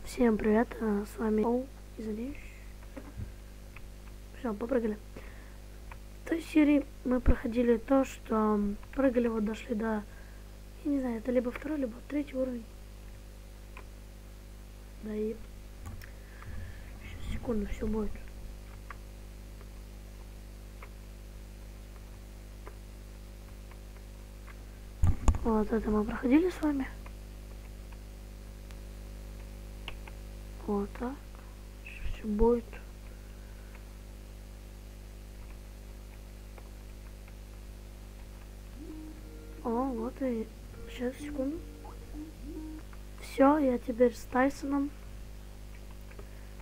Всем привет, с вами извиняюсь. Все, попрыгали. В той серии мы проходили то, что прыгали, вот дошли до, я не знаю, это либо второй, либо третий уровень. Да и сейчас, секунду, все будет. Вот это мы проходили с вами. Вот так. Все будет. О, вот и сейчас, секунду. Все, я теперь с Тайсоном.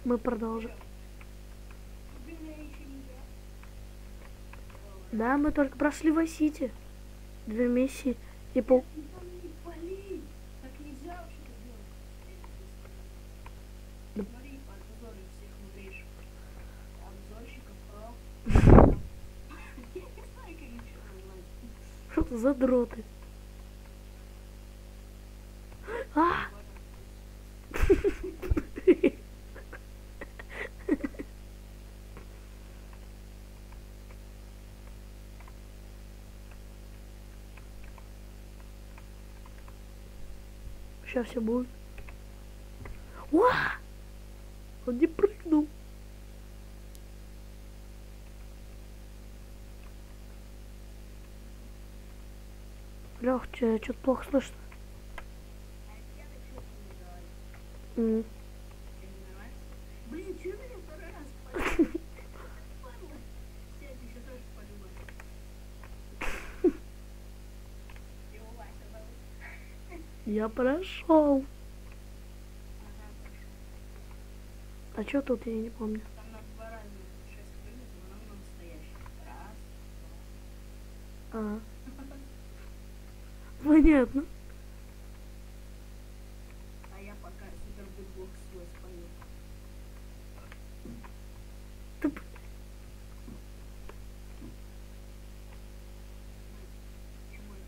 Мы продолжим. Да, мы только прошли в Сити. 2 миссии и пол. Задроты. А! Сейчас все будет. Уа! Он не прыгнул. Лёх, что-то плохо слышно. Блин, что меня второй раз полюбил? Сядь, еще тоже полюбил. Его Вася зовут. Я прошел. Ага, пошел. А что тут, я не помню. Там на 2 разных 6 прыгать, но нам настоящий. Раз, А, понятно. а я пока супер битбокс свой спою. Ты Чему это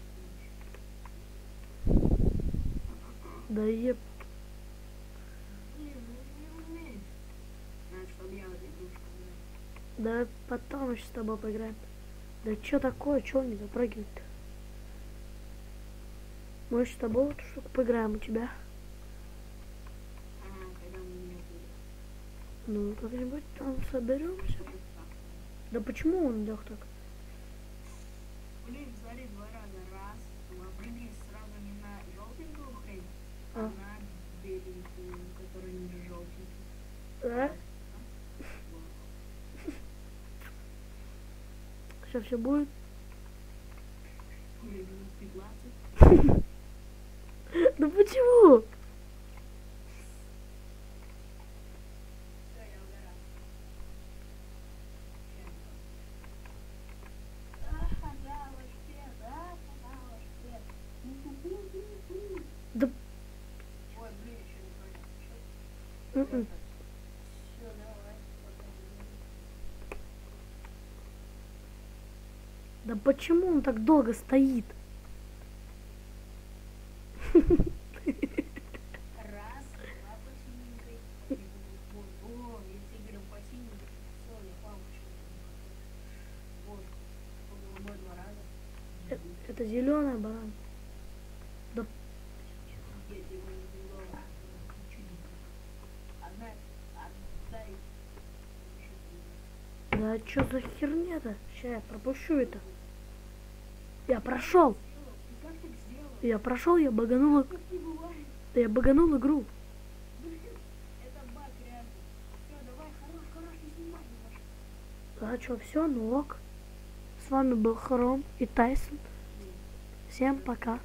ты Да еб. Блин, ну не умеешь. Надо, чтобы я вот игрушку играл. Давай потом еще с тобой поиграем. Да что такое, что он не запрыгивает-то? Мы еще с тобой в эту штуку поиграем у тебя. Ага, когда у меня будет. Ну, как-нибудь там соберемся. Да почему он лег так? Блин, смотри, 2 раза. Раз, два. Прыгни сразу не на желтенькую хрень, А. на беленькую, которая не желтенькая. Да? Сейчас все будет. Блин, минут 15. Ну почему? Все, я угораю. Да. Ой, блин, еще не понял. м-м. Все, давай. Да почему он так долго стоит? Раз, два по синенькой. О, если говорил по синенькой, все, я палочку. Вот, по голубой 2 раза. Это зеленая баран. Да, Я его не взяла. Одна, отдай. да что за херня-то? Сейчас я пропущу это. Я прошел. Ты как так сделал? Я прошел, я баганул. Так не бывает. Да я баганул игру. Блин, это баг реально. Все, давай, хорош, не снимай немножко. А что, все, ну ок. С вами был Хром и Тайсон. Всем пока.